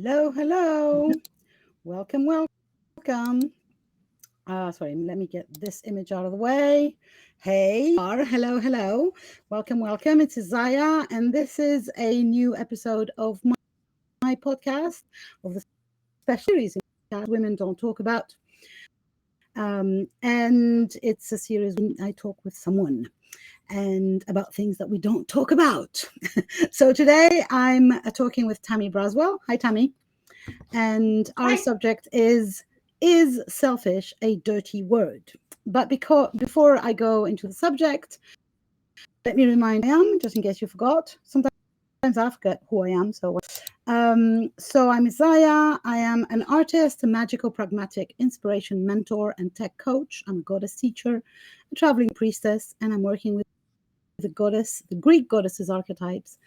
Hello, hello. Welcome, welcome. Sorry, let me get this image out of the way. Hey, hello, hello. Welcome, welcome. It's Isaya, and this is a new episode of my podcast, of the special series Women Don't Talk About. And it's a series when I talk with someone and about things that we don't talk about. So today I'm talking with Tammy Braswell. Hi, Tammy. And our subject is selfish a dirty word? But before I go into the subject, let me remind I am, just in case you forgot. Sometimes I forget who I am. So I'm Isaya. I am an artist, a magical, pragmatic inspiration mentor and tech coach. I'm a goddess teacher, a traveling priestess, and I'm working with the Greek goddesses archetypes,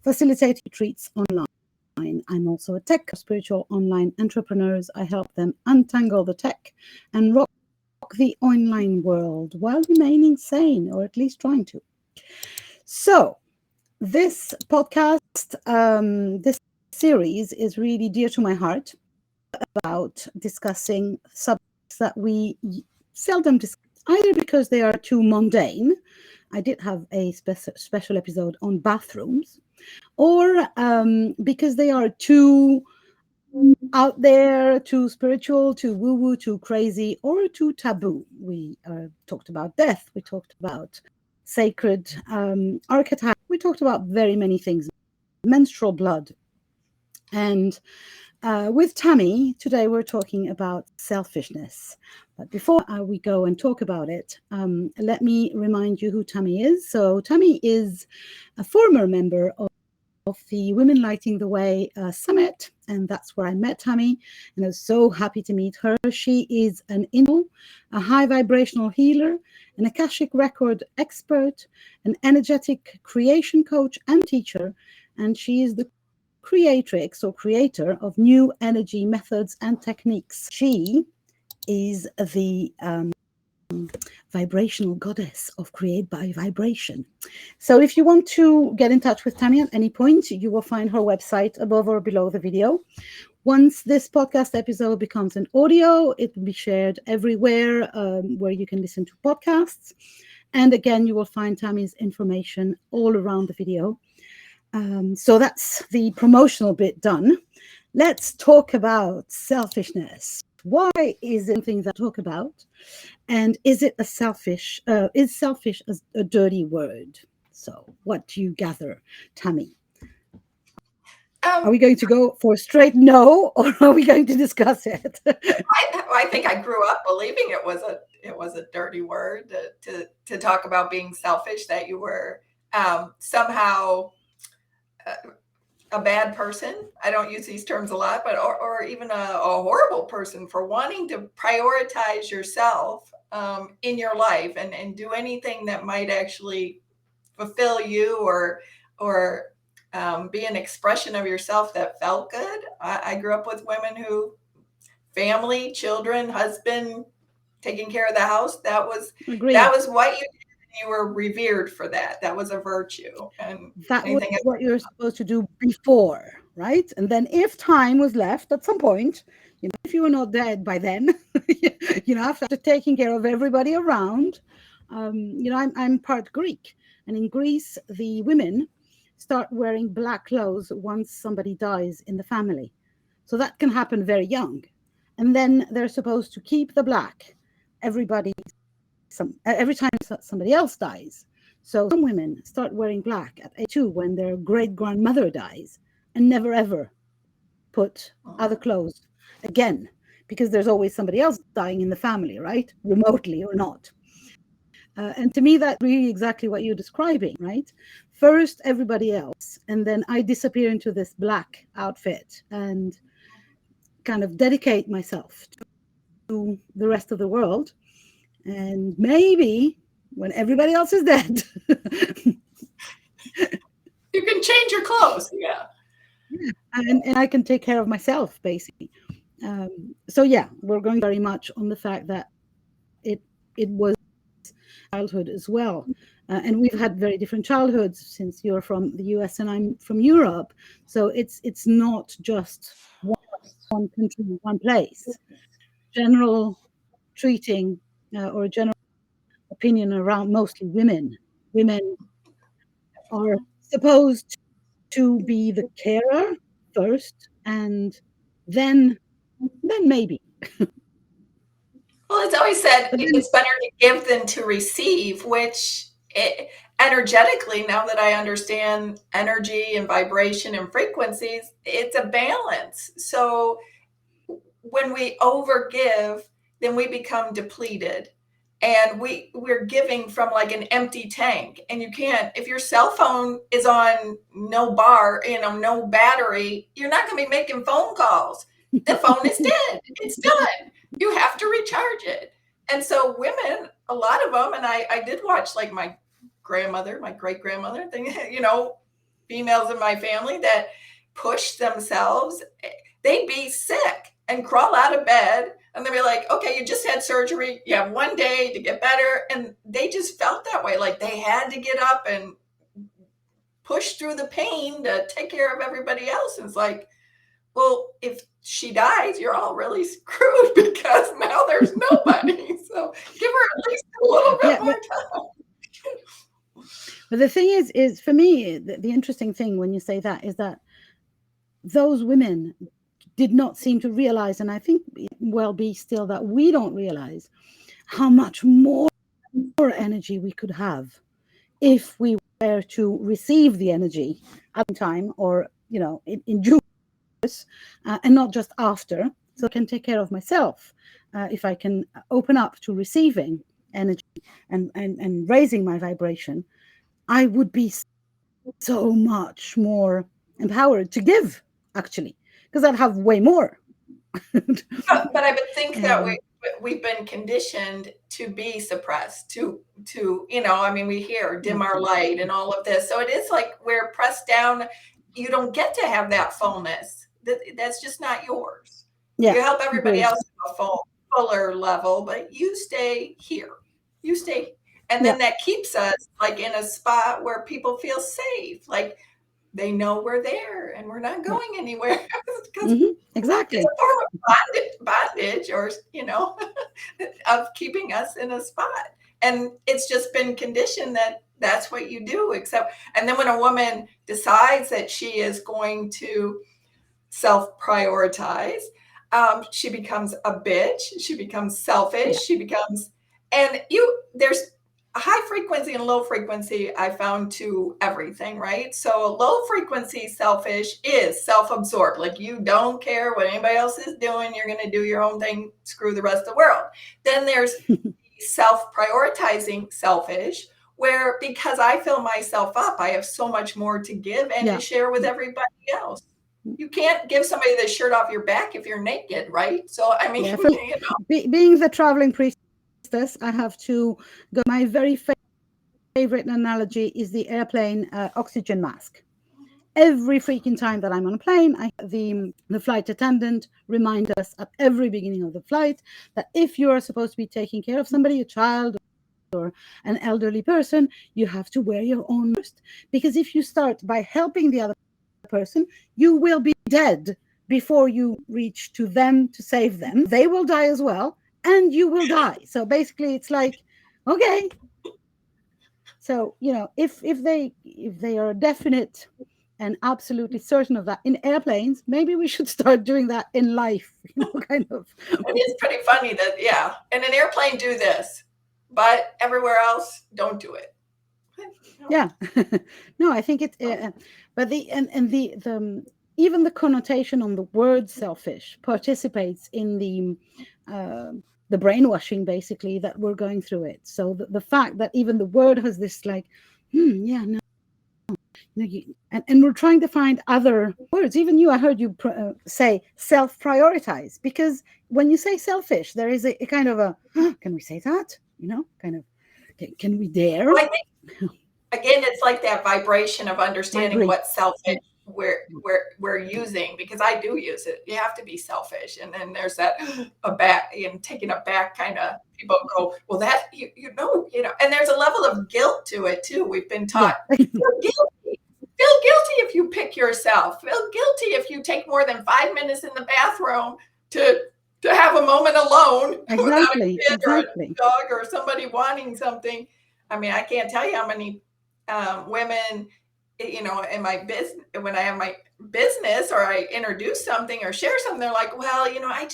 facilitating retreats online. I'm also a tech spiritual online entrepreneurs. I help them untangle the tech and rock the online world while remaining sane, or at least trying to. So this podcast, this series is really dear to my heart, about discussing subjects that we seldom discuss, either because they are too mundane. I did have a special episode on bathrooms, or because they are too out there, too spiritual, too woo-woo, too crazy, or too taboo. We talked about death. We talked about sacred archetypes. We talked about very many things, menstrual blood. And with Tammy, today we're talking about selfishness. But before we go and talk about it, let me remind you who Tammy is. So Tammy is a former member of the Women Lighting the Way Summit, and that's where I met Tammy, and I was so happy to meet her. She is a high vibrational healer, an Akashic Record expert, an energetic creation coach and teacher, and she is the creatrix or creator of new energy methods and techniques. She is the vibrational goddess of Create by Vibration. So if you want to get in touch with Tammy at any point, you will find her website above or below the video. Once this podcast episode becomes an audio, it will be shared everywhere where you can listen to podcasts. And again, you will find Tammy's information all around the video. So that's the promotional bit done. Let's talk about selfishness. Why is it something that I talk about? And is it is selfish a dirty word? So what do you gather, Tammy? Are we going to go for a straight no, or are we going to discuss it? I think I grew up believing it was a dirty word to talk about being selfish, that you were somehow a bad person. I don't use these terms a lot, but or even a horrible person for wanting to prioritize yourself in your life and do anything that might actually fulfill you or be an expression of yourself that felt good. I grew up with women who, family, children, husband, taking care of the house, that was what you did. You were revered for that. That was a virtue. And that was what you're supposed to do before, right? And then if time was left at some point, if you were not dead by then, after taking care of everybody around, I'm part Greek. And in Greece, the women start wearing black clothes once somebody dies in the family. So that can happen very young. And then they're supposed to keep the black every time somebody else dies. So some women start wearing black at age 2 when their great grandmother dies, and never ever put other clothes again, because there's always somebody else dying in the family, right? Remotely or not. And to me, that's really exactly what you're describing, right? First, everybody else, and then I disappear into this black outfit and kind of dedicate myself to the rest of the world. And maybe when everybody else is dead, you can change your clothes. Yeah. And I can take care of myself, basically. So yeah, we're going very much on the fact that it was childhood as well. And we've had very different childhoods, since you're from the US and I'm from Europe. So it's not just one country, one place. General treating or general opinion around mostly women. Women are supposed to be the carer first, and then maybe. Well, it's always said But then, it's better to give than to receive, which energetically, now that I understand energy and vibration and frequencies, it's a balance. So when we overgive, then we become depleted. And we're giving from like an empty tank. And you can't, if your cell phone is on no bar, no battery, you're not going to be making phone calls. The phone is dead. It's done. You have to recharge it. And so women, a lot of them, and I did watch like my grandmother, my great grandmother thing, females in my family that pushed themselves. They'd be sick and crawl out of bed, and they'd be like, okay, you just had surgery. You have one day to get better. And they just felt that way. Like they had to get up and push through the pain to take care of everybody else. And it's like, well, if she dies, you're all really screwed, because now there's nobody. So give her at least a little bit more time. But the thing is for me, the interesting thing when you say that is that those women did not seem to realize, and I think it will be still that we don't realize how much more energy we could have if we were to receive the energy at the time, or in due course, and not just after. So I can take care of myself if I can open up to receiving energy and raising my vibration. I would be so much more empowered to give, actually, because I'd have way more. But I would think that we've been conditioned to be suppressed, to we hear dim our light and all of this. So it is like we're pressed down. You don't get to have that fullness. That's just not yours. Yeah, you help everybody else to a fuller level, but you stay here. You stay. And then that keeps us like in a spot where people feel safe. Like they know we're there and we're not going anywhere. Exactly. It's a form of bondage or, of keeping us in a spot. And it's just been conditioned that that's what you do. And then when a woman decides that she is going to self-prioritize, she becomes a bitch. She becomes selfish. She becomes, there's high frequency and low frequency, I found, to everything, right? So low frequency selfish is self-absorbed. Like you don't care what anybody else is doing. You're going to do your own thing. Screw the rest of the world. Then there's self-prioritizing selfish, where because I fill myself up, I have so much more to give and to share with everybody else. You can't give somebody the shirt off your back if you're naked, right? So, I mean, being the traveling priestess, I have to go. My very favorite analogy is the airplane oxygen mask. Every freaking time that I'm on a plane, the flight attendant reminds us at every beginning of the flight that if you are supposed to be taking care of somebody, a child or an elderly person, you have to wear your own first. Because if you start by helping the other person, you will be dead before you reach to them to save them. They will die as well, and you will die. So basically, it's like, okay. So if they are definite and absolutely certain of that in airplanes, maybe we should start doing that in life. Kind of. It is pretty funny that in an airplane do this, but everywhere else don't do it. Yeah. No, I think it's but the even the connotation on the word selfish participates in the brainwashing, basically, that we're going through it. So the fact that even the word has this like, and we're trying to find other words. Even you, I heard you say self-prioritize, because when you say selfish, there is a kind of a, can we say that? Kind of, can we dare? Well, I think, again, it's like that vibration of understanding what selfish we're using, because I do use it. You have to be selfish. And then there's that taking a back kind of, people go, well, that, you know, and there's a level of guilt to it too. We've been taught, feel guilty. Feel guilty if you pick yourself. Feel guilty if you take more than 5 minutes in the bathroom to have a moment alone without a kid or a dog or somebody wanting something. I mean, I can't tell you how many women, you know, in my business, when I have my business or I introduce something or share something, they're like, well, you know, I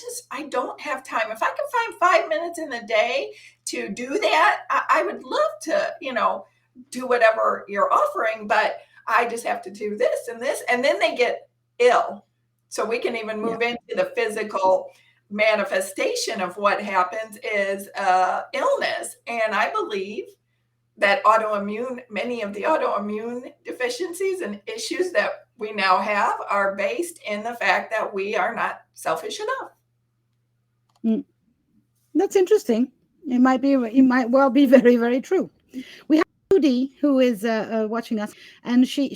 don't have time. If I can find 5 minutes in the day to do that, I would love to, you know, do whatever you're offering, but I just have to do this and this. And then they get ill. So we can even move into the physical manifestation of what happens is illness. And I believe that many of the autoimmune deficiencies and issues that we now have are based in the fact that we are not selfish enough. That's interesting. It might well be very, very true. We have Judy, who is watching us, and she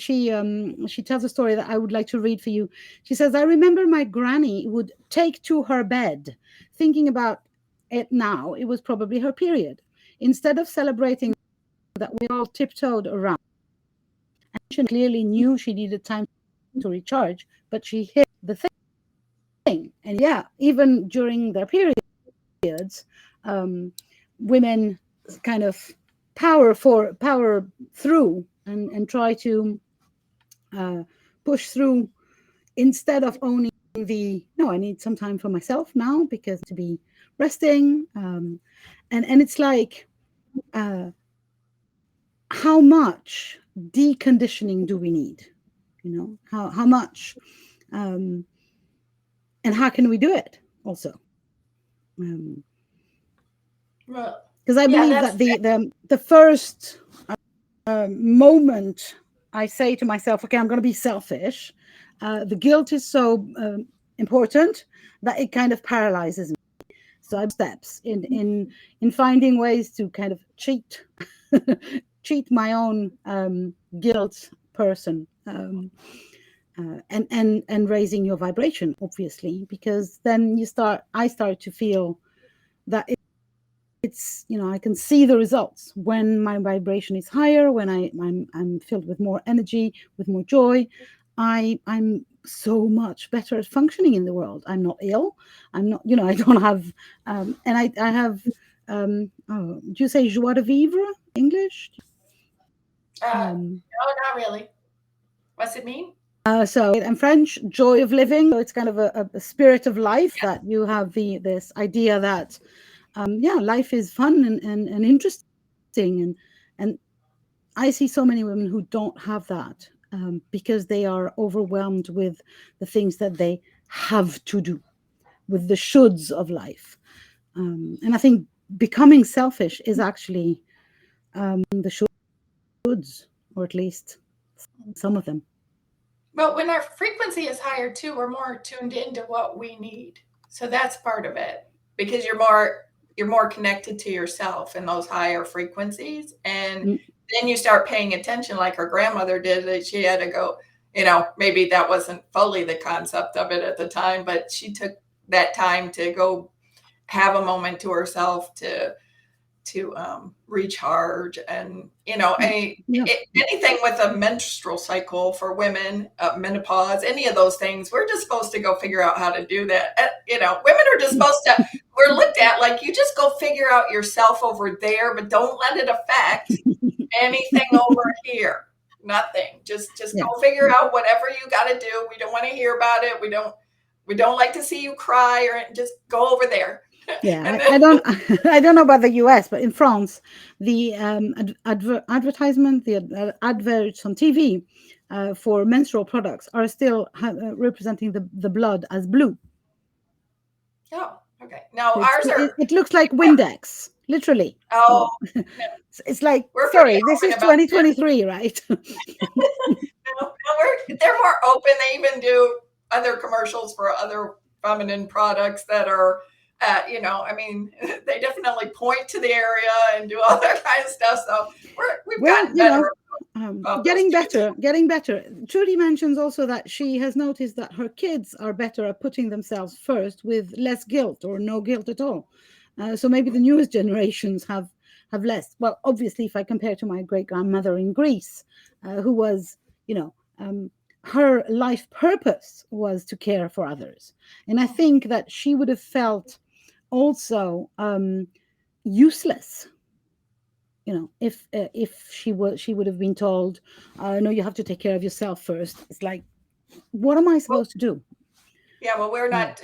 tells a story that I would like to read for you. She says, I remember my granny would take to her bed. Thinking about it now, it was probably her period. Instead of celebrating that, we all tiptoed around. And she clearly knew she needed time to recharge, but she hid the thing. And even during their periods, women kind of power through and try to push through, instead of owning I need some time for myself now because to be resting. And it's like, how much deconditioning do we need? You know, how much, and how can we do it also? Because I believe that the first moment I say to myself, okay, I'm going to be selfish, the guilt is so important that it kind of paralyzes me. So I have steps in finding ways to kind of cheat my own guilt person, and raising your vibration, obviously, because then I start to feel that it's, you know, I can see the results when my vibration is higher, when I'm filled with more energy, with more joy. I'm so much better at functioning in the world. I'm not ill. I'm not, you know, I don't have, and I have, do you say joie de vivre, English? No, not really. What's it mean? So in French, joy of living. So it's kind of a spirit of life, that you have this idea that, life is fun and interesting. And I see so many women who don't have that, because they are overwhelmed with the things that they have to do, with the shoulds of life. And I think becoming selfish is actually the shoulds, or at least some of them. But when our frequency is higher too, we're more tuned into what we need. So that's part of it, because you're more connected to yourself in those higher frequencies. And then you start paying attention, like her grandmother did, that she had to go, you know, maybe that wasn't fully the concept of it at the time, but she took that time to go have a moment to herself to recharge. And, you know, anything with a menstrual cycle for women, menopause, any of those things, we're just supposed to go figure out how to do that. You know, women are just supposed to, we're looked at like, you just go figure out yourself over there, but don't let it affect anything over here. Nothing. Just go figure out whatever you got to do. We don't want to hear about it. We don't like to see you cry, or just go over there. Yeah, I don't know about the US, but in France, the advertisement, the adverts on TV for menstrual products are still representing the blood as blue. Oh, okay. Now ours it looks like Windex, literally. Oh, it's like, sorry, this is 2023, right? No, they're more open. They even do other commercials for other feminine products that are, you know, I mean, they definitely point to the area and do all that kind of stuff. So we've gotten better. Getting better. Trudy mentions also that she has noticed that her kids are better at putting themselves first with less guilt or no guilt at all. So maybe the newest generations have less. Well, obviously, if I compare to my great-grandmother in Greece, who was, her life purpose was to care for others. And I think that she would have felt also useless, if she would have been told, no, you have to take care of yourself first. It's like, what am I supposed to do? Yeah, well, we're not,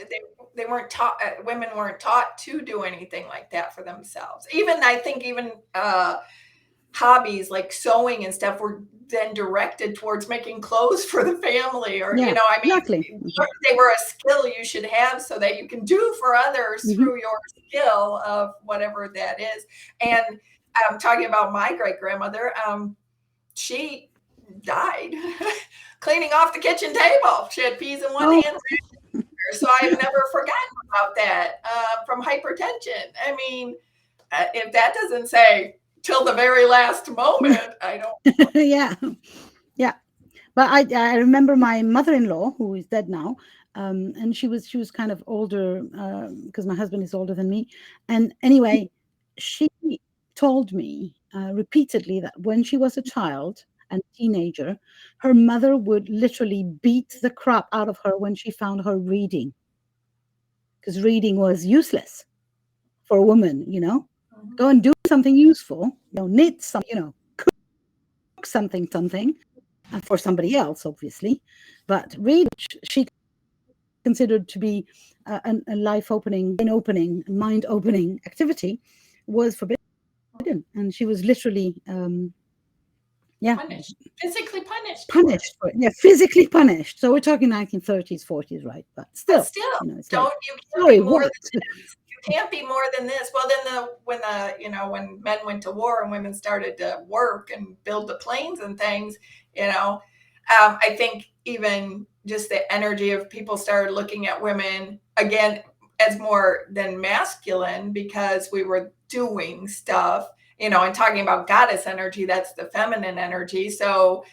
they weren't taught, women weren't taught to do anything like that for themselves. I think even hobbies like sewing and stuff were then directed towards making clothes for the family, or exactly. They were a skill you should have so that you can do for others through your skill of whatever that is. And I'm talking about my great grandmother. She died cleaning off the kitchen table. She had peas in one hand. So I've never forgotten about that, from hypertension. I mean, if that doesn't say till the very last moment, I don't. Yeah. But I remember my mother-in-law, who is dead now, and she was kind of older, because my husband is older than me. And anyway, she told me repeatedly that when she was a child and teenager, her mother would literally beat the crap out of her when she found her reading, because reading was useless for a woman. Go and do something useful, knit something, cook something for somebody else, obviously. But read, she considered to be a life-opening, mind-opening activity, was forbidden. And she was literally punished, physically punished for it. Yeah, physically punished. So we're talking 1930s, 40s, right? But still, it's like, you can't be more than this. Well, then when men went to war and women started to work and build the planes and things, I think even just the energy of people started looking at women again as more than masculine, because we were doing stuff, and talking about goddess energy, that's the feminine energy. So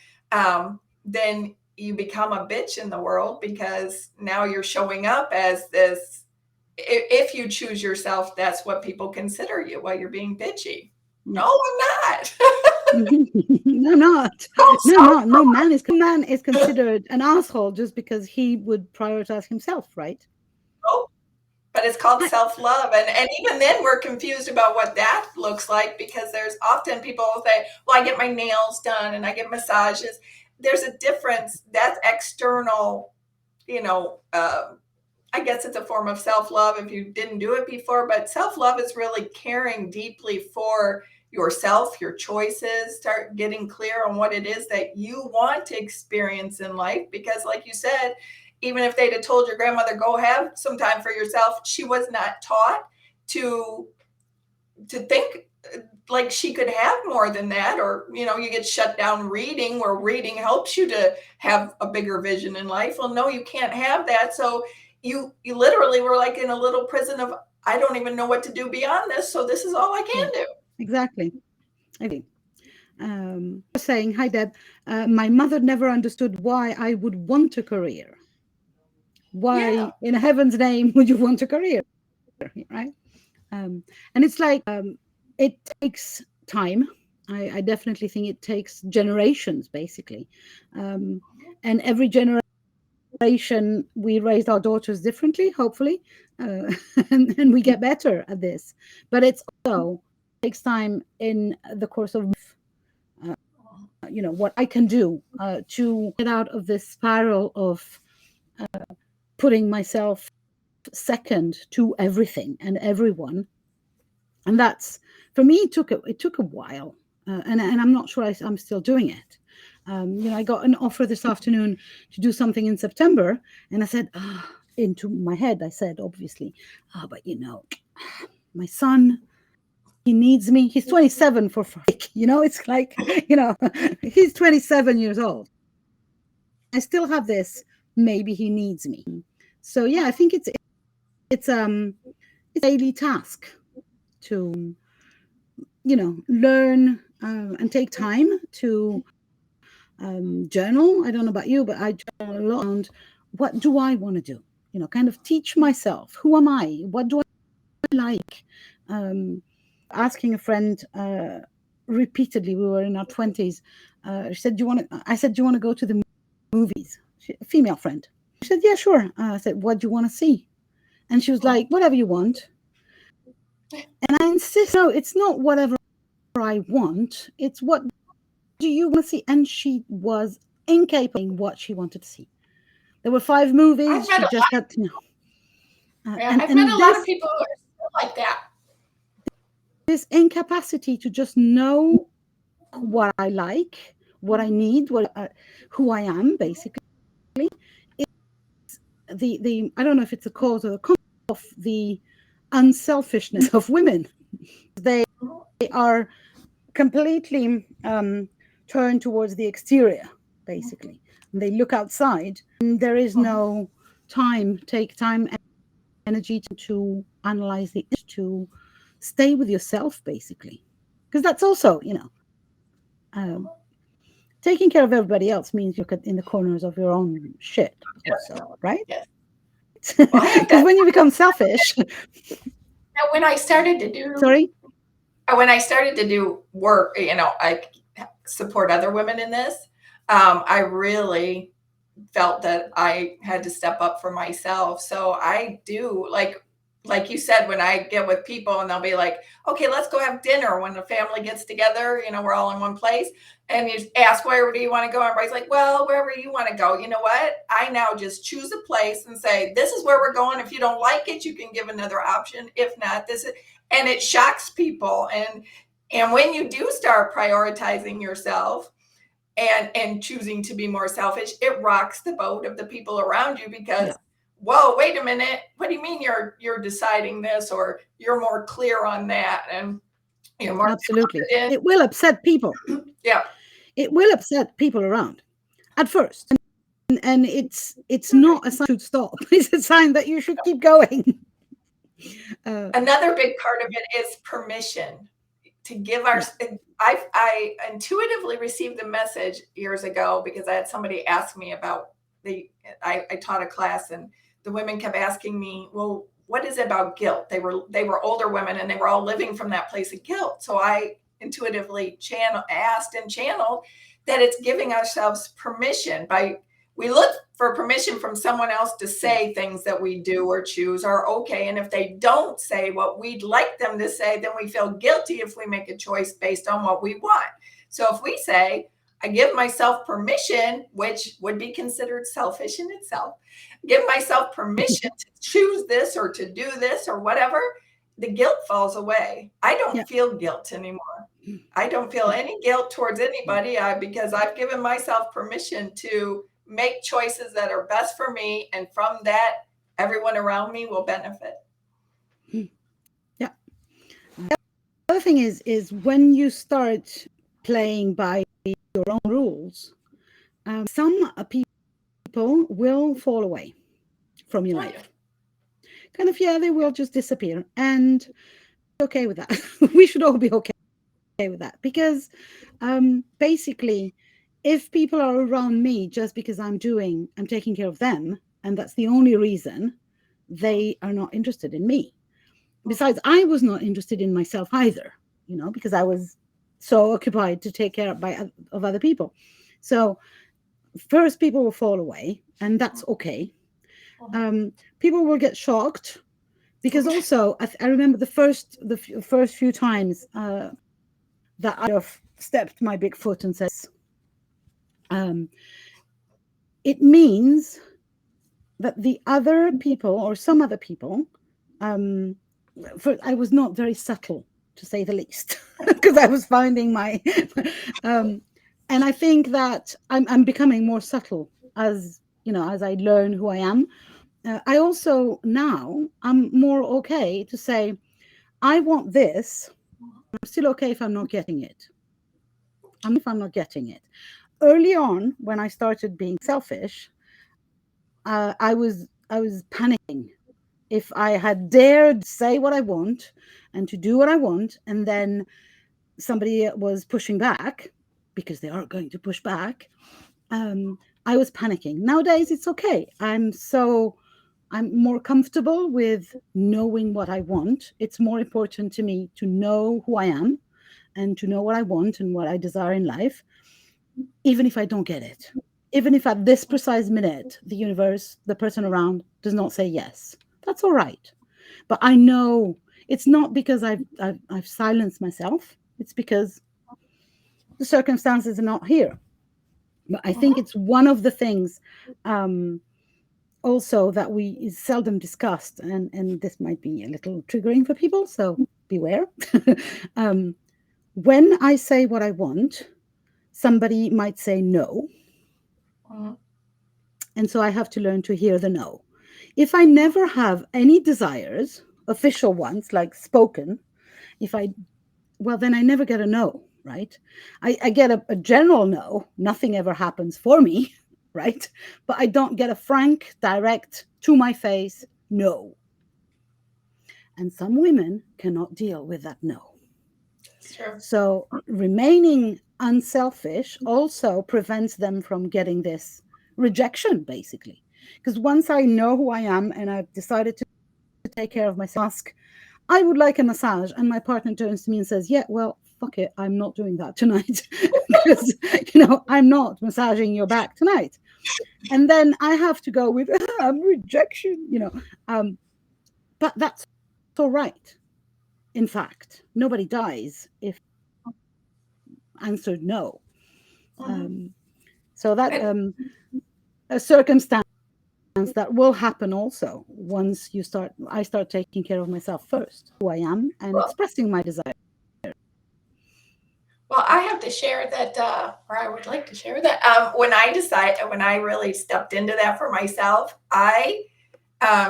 then you become a bitch in the world, because now you're showing up as this. If you choose yourself, that's what people consider you. Well, you're being bitchy. No, I'm not. No, not. No man is considered an asshole just because he would prioritize himself, right? Oh, but it's called self-love. And even then we're confused about what that looks like, because there's often people will say, well, I get my nails done and I get massages. There's a difference. That's external, I guess it's a form of self-love if you didn't do it before, but self-love is really caring deeply for yourself, your choices, start getting clear on what it is that you want to experience in life. Because like you said, even if they'd have told your grandmother, go have some time for yourself, she was not taught to think like she could have more than that. Or, you get shut down reading, where reading helps you to have a bigger vision in life. Well, no, you can't have that. So you literally were like in a little prison of, I don't even know what to do beyond this. So this is all I can do. Exactly. Saying, hi, Deb. My mother never understood why I would want a career. Why in heaven's name would you want a career? Right. And it's like, it takes time. I definitely think it takes generations, basically. And every generation, we raise our daughters differently, hopefully, and we get better at this. But it's also takes time in the course of what I can do to get out of this spiral of putting myself second to everything and everyone. And that's, for me, it took a while, and I'm not sure I'm still doing it. I got an offer this afternoon to do something in September, and I said, into my head, I said, obviously, but my son, he needs me. He's 27 for freak. It's like, he's 27 years old. I still have this. Maybe he needs me. So yeah, I think it's a daily task to learn and take time to journal. I don't know about you, but I journal a lot around what do I want to do? Kind of teach myself. Who am I? What do I like? Asking a friend repeatedly, we were in our 20s. She said, "Do you want to?" I said, "Do you want to go to the movies?" A female friend. She said, "Yeah, sure." I said, "What do you want to see?" And she was like, "Whatever you want." And I insist, no, it's not whatever I want. It's what do you want to see? And she was incapable of what she wanted to see. There were 5 movies. She just had to know. I've met a lot of people who are still like that. This incapacity to just know what I like, what I need, who I am, basically, is the I don't know if it's a cause or the consequence of the unselfishness of women. They are completely turned towards the exterior, basically. And they look outside, and there is no take time, energy to analyze to stay with yourself, basically. Because that's also, taking care of everybody else means you're in the corners of your own shit, also, right? Yes. Because when you become selfish. Now, when I started to do work, I support other women in this. I really felt that I had to step up for myself. So I do, like you said, when I get with people and they'll be like, okay, let's go have dinner when the family gets together, we're all in one place. And you ask, where do you want to go? Everybody's like, well, wherever you want to go. You know what? I now just choose a place and say, this is where we're going. If you don't like it, you can give another option. If not, this is, and it shocks people. And when you do start prioritizing yourself and choosing to be more selfish, it rocks the boat of the people around you because, whoa, wait a minute. What do you mean you're deciding this, or you're more clear on that? And more absolutely, it will upset people. Yeah, it will upset people around at first, and it's not a sign to stop. It's a sign that you should keep going. Another big part of it is permission to give our. I intuitively received the message years ago because I had somebody ask me about I taught a class and the women kept asking me, well, what is it about guilt? They were older women and they were all living from that place of guilt. So I intuitively asked and channeled that it's giving ourselves permission. We look for permission from someone else to say things that we do or choose are okay. And if they don't say what we'd like them to say, then we feel guilty if we make a choice based on what we want. So if we say, I give myself permission, which would be considered selfish in itself, give myself permission to choose this or to do this or whatever, the guilt falls away. I don't feel guilt anymore. I don't feel any guilt towards anybody because I've given myself permission to make choices that are best for me. And from that, everyone around me will benefit. Yeah. The other thing is when you start playing by your own rules, some people will fall away from your life. Kind of, they will just disappear. And okay with that. We should all be okay with that, because basically, if people are around me just because I'm taking care of them, and that's the only reason, they are not interested in me. Besides, I was not interested in myself either, because I was so occupied to take care of other people. So first, people will fall away, and that's okay. People will get shocked, because also I remember the first few times that I have stepped my big foot and says, it means that the other people or some other people, I was not very subtle, to say the least, because I was finding my, and I think that I'm becoming more subtle as I learn who I am. I also now I'm more okay to say, I want this. I'm still okay if I'm not getting it. If I'm not getting it. Early on, when I started being selfish, I was panicking. If I had dared say what I want and to do what I want, and then somebody was pushing back, because they are going to push back, I was panicking. Nowadays, it's okay. I'm more comfortable with knowing what I want. It's more important to me to know who I am and to know what I want and what I desire in life, even if I don't get it. Even if at this precise minute, the universe, the person around does not say yes, that's all right. But I know it's not because I've silenced myself. It's because the circumstances are not here. But I think it's one of the things also that we seldom discussed, and this might be a little triggering for people, so beware. When I say what I want, somebody might say no. And so I have to learn to hear the no. If I never have any desires, official ones, like spoken, well, then I never get a no, right? I get a general no. Nothing ever happens for me, right? But I don't get a frank, direct, to my face no. And some women cannot deal with that no. That's true. So remaining unselfish also prevents them from getting this rejection, basically. Because once I know who I am and I've decided to take care of myself, I would like a massage, and my partner turns to me and says, yeah, well, fuck it, I'm not doing that tonight. Because, I'm not massaging your back tonight. And then I have to go with rejection, but that's all right. In fact, nobody dies if answered no. So that a circumstance that will happen also once I start taking care of myself first, who I am, and expressing my desire. Well, I have to share that, or I would like to share that. When I really stepped into that for myself, I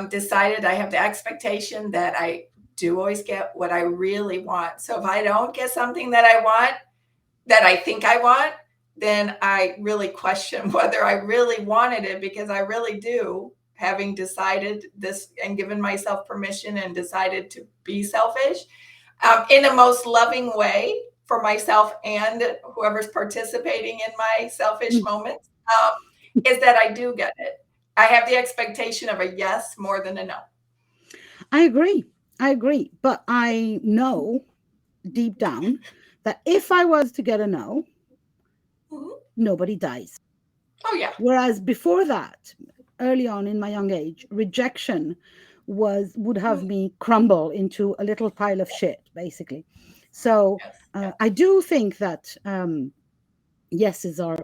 decided I have the expectation that I do always get what I really want. So if I don't get something that I want, that I think I want, then I really question whether I really wanted it, because I really do, having decided this and given myself permission and decided to be selfish in a most loving way for myself and whoever's participating in my selfish moments, is that I do get it. I have the expectation of a yes more than a no. I agree. But I know deep down that if I was to get a no, nobody dies. Oh, yeah. Whereas before that, early on in my young age, rejection would have me crumble into a little pile of shit, basically. So I do think that yeses are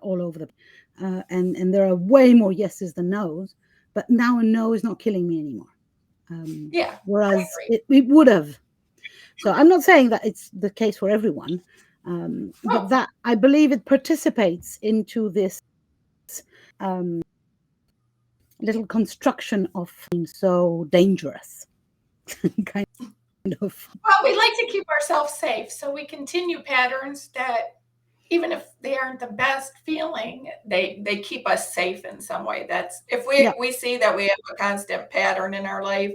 all over the and there are way more yeses than nos, but now a no is not killing me anymore. Whereas it would have. So I'm not saying that it's the case for everyone, but that I believe it participates into this little construction of being so dangerous. Kind of. Well, we like to keep ourselves safe, so we continue patterns that, even if they aren't the best feeling, they keep us safe in some way. That's if we see that we have a constant pattern in our life,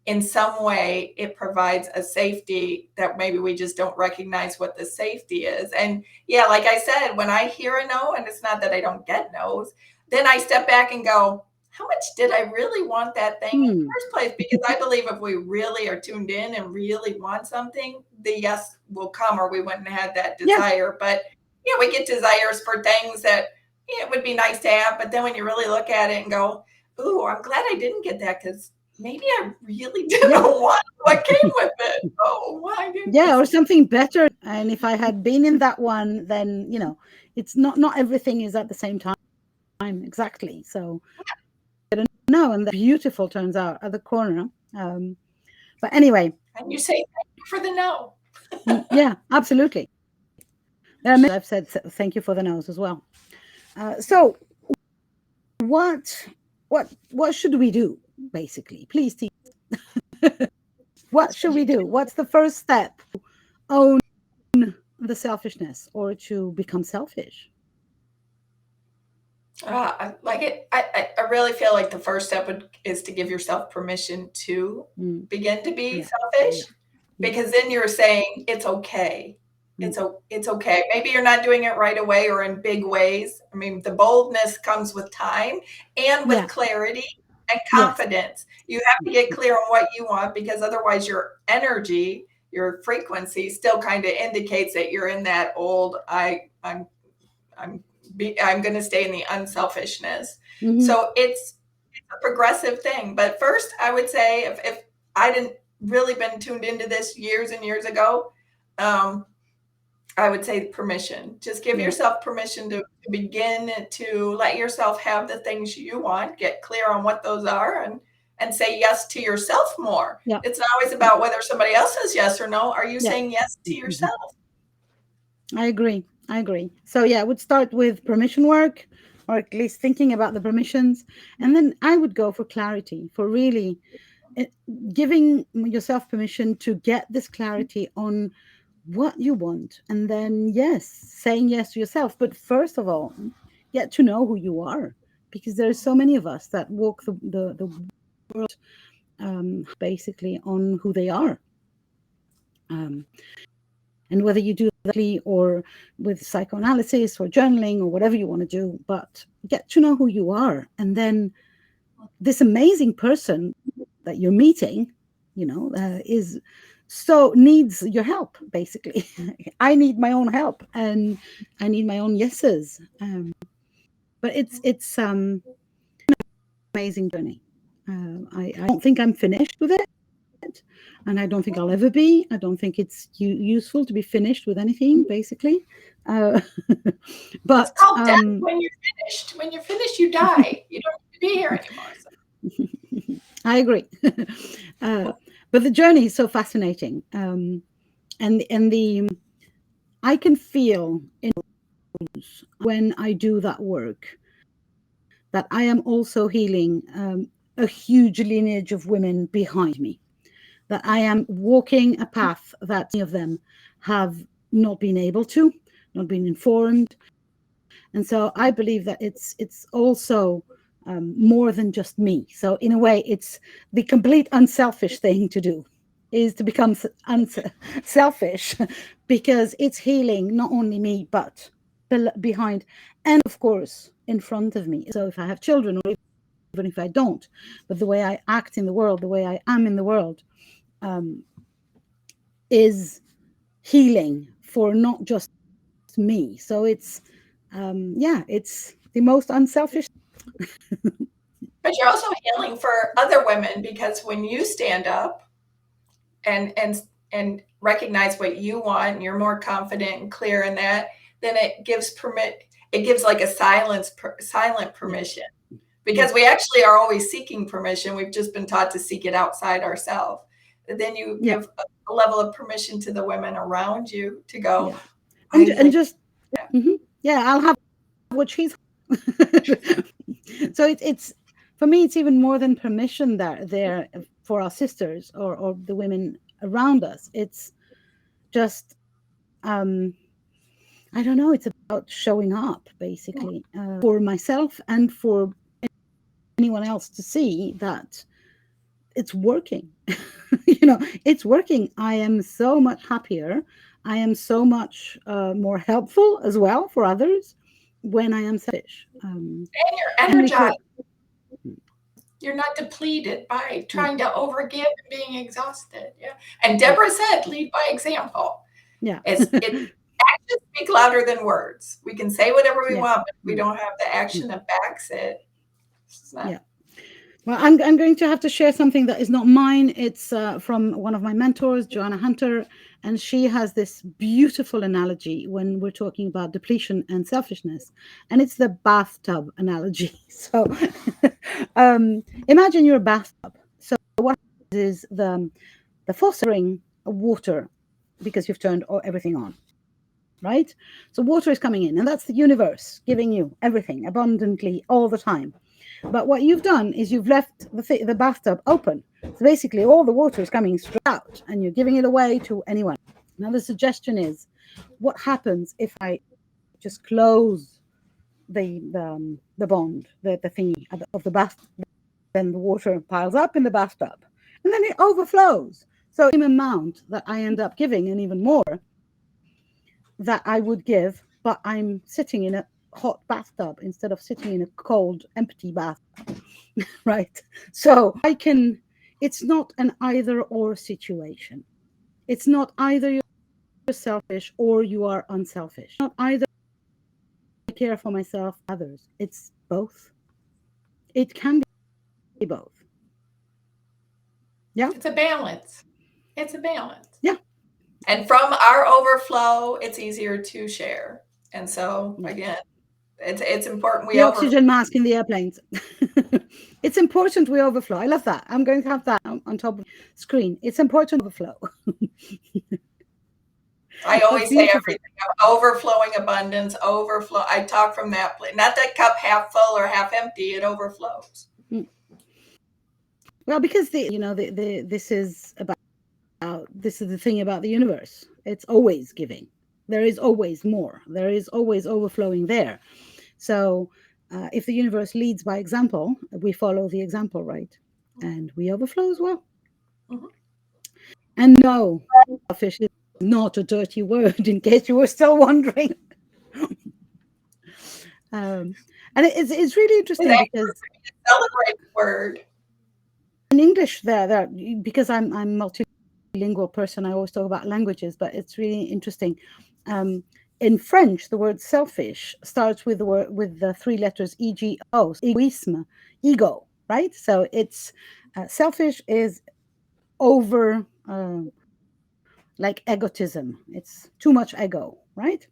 in some way it provides a safety that maybe we just don't recognize what the safety is. And yeah, like I said, when I hear a no, and it's not that I don't get no's, then I step back and go, how much did I really want that thing in the first place? Because I believe if we really are tuned in and really want something, the yes will come, or we wouldn't have had that desire. But yeah, we get desires for things that it would be nice to have, but then when you really look at it and go, ooh, I'm glad I didn't get that, because maybe I really didn't want what came with it. Oh my goodness. Yeah, or something better. And if I had been in that one, then it's not everything is at the same time. Exactly. So no, and the beautiful turns out at the corner. But anyway. And you say thank you for the no. Yeah, absolutely. I've said thank you for the no's as well. So what should we do, basically? Please teach. What should we do? What's the first step to own the selfishness or to become selfish? I like it. I really feel like the first step is to give yourself permission to begin to be selfish, because then you're saying it's okay It's okay. Maybe you're not doing it right away or in big ways. I mean, the boldness comes with time and with clarity and confidence. You have to get clear on what you want, because otherwise your energy, your frequency still kind of indicates that you're in that old I'm going to stay in the unselfishness. So it's a progressive thing. But first, I would say if I didn't really been tuned into this years and years ago, I would say permission. Just give yourself permission to begin to let yourself have the things you want, get clear on what those are, and say yes to yourself more. It's not always about whether somebody else says yes or no. Are you saying yes to yourself? I agree. So I would start with permission work, or at least thinking about the permissions. And then I would go for clarity, for really giving yourself permission to get this clarity on what you want. And then, saying yes to yourself. But first of all, get to know who you are, because there are so many of us that walk the world basically on who they are. And whether you do that or with psychoanalysis or journaling or whatever you want to do, but get to know who you are. And then this amazing person that you're meeting, needs your help, basically. I need my own help, and I need my own yeses. But it's an amazing journey. I don't think I'm finished with it. And I don't think I'll ever be. I don't think it's useful to be finished with anything, basically. But it's called death. When you're finished, you die. You don't need to be here anymore. So. I agree. But the journey is so fascinating, and I can feel when I do that work that I am also healing a huge lineage of women behind me. That I am walking a path that many of them have not been able to, not been informed. And so I believe that it's also more than just me. So in a way, it's the complete unselfish thing to do, is to become selfish, because it's healing not only me, but behind, and of course, in front of me. So if I have children, or even if I don't, but the way I act in the world, the way I am in the world, is healing for not just me. So it's it's the most unselfish. But you're also healing for other women, because when you stand up and recognize what you want, and you're more confident and clear in that, then it gives like a silent permission. Because we actually are always seeking permission. We've just been taught to seek it outside ourselves. Then you give a level of permission to the women around you to go. And just I'll have what she's. So it's for me, it's even more than permission there for our sisters or the women around us. It's just I don't know. It's about showing up, basically, for myself and for anyone else to see that it's working. It's working. I am so much happier. I am so much more helpful as well for others when I am selfish. And you're energized. You're not depleted by trying to overgive and being exhausted. And Deborah said, lead by example. Actions speak louder than words. We can say whatever we want, but if we don't have the action that backs it, it's not. Well, I'm going to have to share something that is not mine. It's from one of my mentors, Joanna Hunter, and she has this beautiful analogy when we're talking about depletion and selfishness, and it's the bathtub analogy. So imagine your bathtub. So what is the faucet water, because you've turned everything on, right? So water is coming in, and that's the universe giving you everything abundantly all the time. But what you've done is you've left the bathtub open. So basically all the water is coming straight out, and you're giving it away to anyone. Now the suggestion is, what happens if I just close the bond, the thingy of the bathtub? Then the water piles up in the bathtub, and then it overflows. So the same amount that I end up giving, and even more, that I would give, but I'm sitting in a hot bathtub instead of sitting in a cold, empty bath, right? So I can, it's not an either or situation. It's not either you're selfish or you are unselfish. Not either I care for myself, others. It's both. It can be both. Yeah. It's a balance. It's a balance. Yeah. And from our overflow, it's easier to share. And so, again, it's important we the oxygen mask in the airplanes. It's important we overflow. I love that. I'm going to have that on top of the screen. It's important to overflow. I always say everything, overflowing abundance, overflow. I talk from that place. Not that cup half full or half empty, it overflows. Well, because this is the thing about the universe. It's always giving. There is always more. There is always overflowing there. So if the universe leads by example, we follow the example, right? And we overflow as well. Mm-hmm. And no, selfish is not a dirty word, in case you were still wondering. And it's really interesting because celebrate the word. In English, there because I'm multilingual person, I always talk about languages, but it's really interesting. In French, the word selfish starts with the three letters ego, egoisme, ego, right? So it's selfish is over like egotism. It's too much ego, right?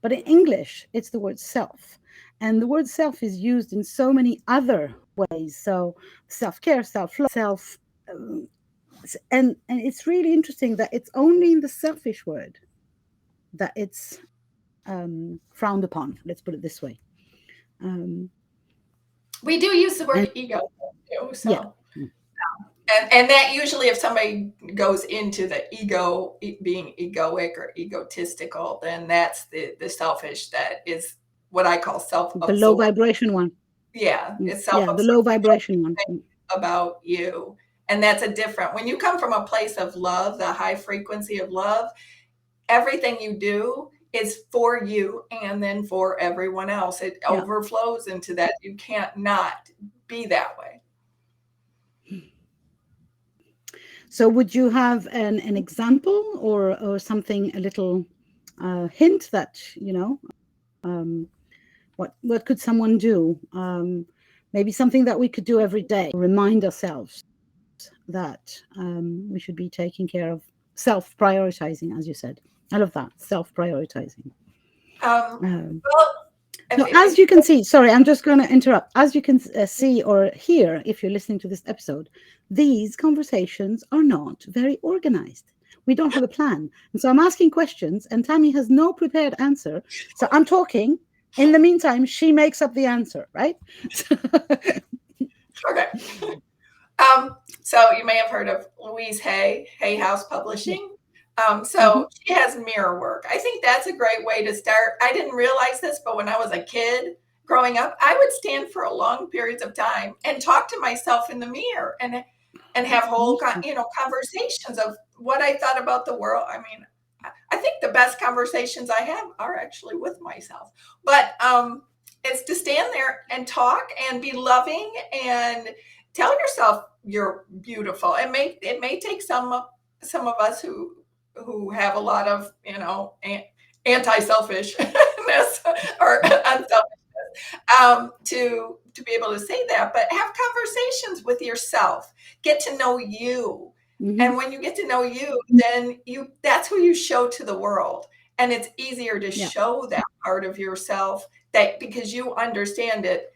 But in English, it's the word self. And the word self is used in so many other ways. So self-care, self-love, and it's really interesting that it's only in the selfish word that it's frowned upon. Let's put it this way. We do use the word ego too. So. Yeah. And that usually, if somebody goes into the ego, being egoic or egotistical, then that's the selfish. That is what I call self-absorbed. The low vibration one. Yeah, it's the low vibration one. About you. And that's a different, when you come from a place of love, the high frequency of love, everything you do is for you and then for everyone else. It overflows into that. You can't not be that way. So would you have an example or something, a little hint that, what could someone do? Maybe something that we could do every day, remind ourselves that we should be taking care of self-prioritizing, as you said. I love that, self-prioritizing. So as you can see, sorry, I'm just going to interrupt. As you can see or hear, if you're listening to this episode, these conversations are not very organized. We don't have a plan. And so I'm asking questions and Tammy has no prepared answer. So I'm talking. In the meantime, she makes up the answer, right? Okay. So you may have heard of Louise Hay House Publishing. She has mirror work. I think that's a great way to start. I didn't realize this, but when I was a kid growing up, I would stand for long periods of time and talk to myself in the mirror and have whole, conversations of what I thought about the world. I mean, I think the best conversations I have are actually with myself, but it's to stand there and talk and be loving and tell yourself you're beautiful. It may take some of us who have a lot of, anti-selfishness or unselfishness to be able to say that, but have conversations with yourself, get to know you. Mm-hmm. And when you get to know you, then that's who you show to the world. And it's easier to show that part of yourself because you understand it.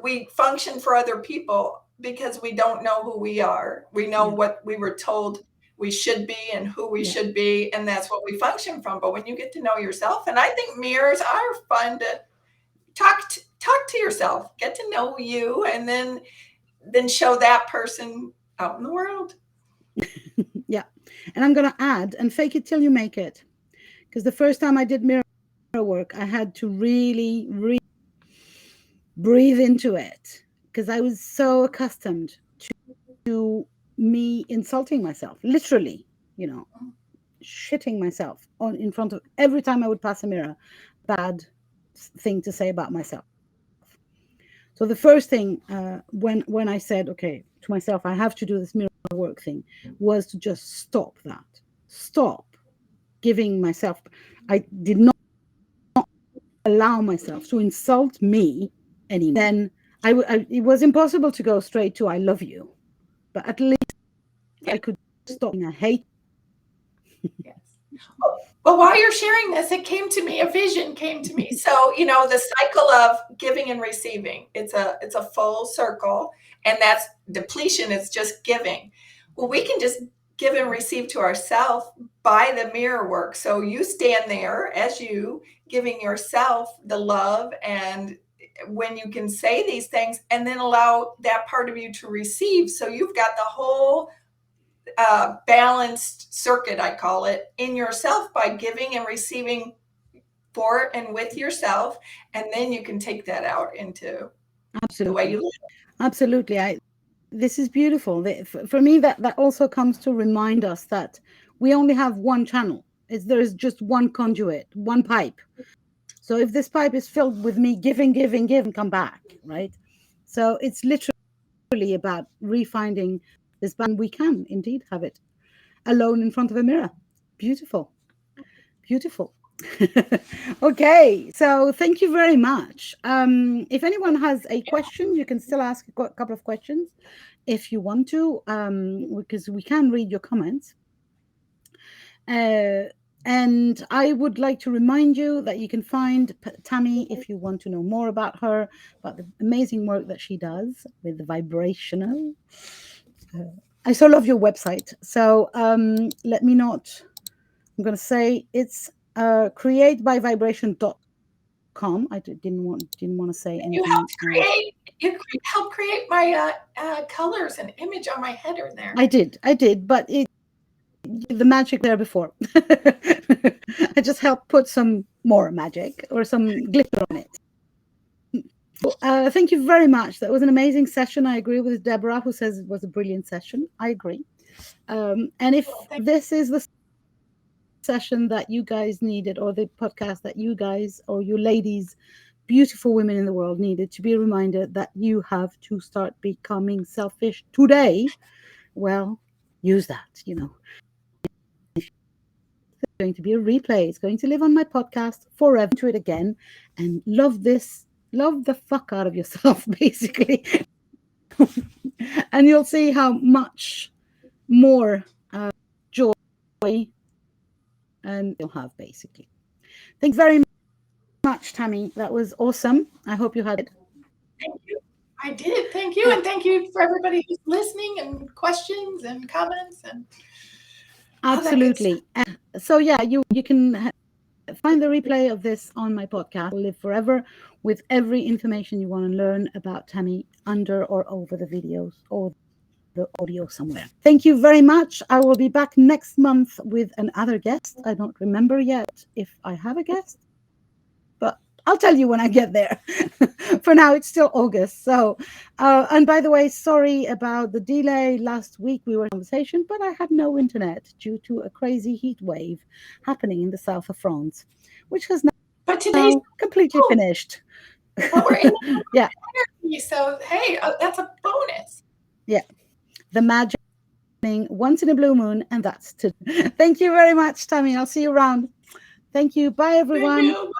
We function for other people because we don't know who we are. We know what we were told we should be and who we should be, and that's what we function from. But when you get to know yourself, and I think mirrors are fun to talk to yourself, get to know you, and then show that person out in the world. Yeah. And I'm going to add, and fake it till you make it. Because the first time I did mirror work, I had to really, really breathe into it because I was so accustomed to me insulting myself, literally, shitting myself in front of every time I would pass a mirror. Bad thing to say about myself. So the first thing when I said, okay, to myself, I have to do this mirror work thing, was to just stop that. Stop giving myself. I did not allow myself to insult me anymore. Then it was impossible to go straight to I love you, but at least I could stop being a hate. Yes. Well, while you're sharing this, it came to me, a vision came to me. So, you know, the cycle of giving and receiving, it's a full circle, and that's depletion. It's just giving. Well, we can just give and receive to ourselves by the mirror work. So you stand there as you giving yourself the love, and when you can say these things and then allow that part of you to receive. So you've got the whole balanced circuit, I call it, in yourself by giving and receiving for and with yourself, and then you can take that out into the way you live. Absolutely. This is beautiful. For me, that also comes to remind us that we only have one channel. There is just one conduit, one pipe. So if this pipe is filled with me giving, come back, right? So it's literally about refinding this band. We can indeed have it alone in front of a mirror. Beautiful. Beautiful. Okay, so thank you very much. If anyone has a question, you can still ask a couple of questions if you want to, because we can read your comments. And I would like to remind you that you can find Tammy if you want to know more about her, about the amazing work that she does with the vibrational. I so love your website. So let me not, I'm going to say it's createbyvibration.com. I didn't want to say anything. You helped create my colors and image on my header there. I did, but the magic there before. I just helped put some more magic or some glitter on it. Thank you very much. That was an amazing session. I agree with Deborah, who says it was a brilliant session. I agree. And if this is the session that you guys needed, or the podcast that you guys, or you ladies, beautiful women in the world, needed to be reminded that you have to start becoming selfish today, well, use that, you know. It's going to be a replay. It's going to live on my podcast forever. To it again and love the fuck out of yourself, basically. And you'll see how much more joy and you'll have, basically. Thanks very much, Tammy. That was awesome. I hope you had it. Thank you. I did. Thank you. And thank you for everybody who's listening and questions and comments. And absolutely. So yeah, you can find the replay of this on my podcast, Live Forever, with every information you want to learn about Tammy under or over the videos or the audio somewhere. Thank you very much. I will be back next month with another guest. I don't remember yet if I have a guest, but I'll tell you when I get there. For now, it's still August. So, and by the way, sorry about the delay. Last week we were in conversation, but I had no internet due to a crazy heat wave happening in the south of France, which has now completely finished. Well, we're in the energy, so hey, that's a bonus. Yeah, the magic once in a blue moon, and that's today. Thank you very much, Tammy. I'll see you around. Thank you. Bye, everyone. Thank you.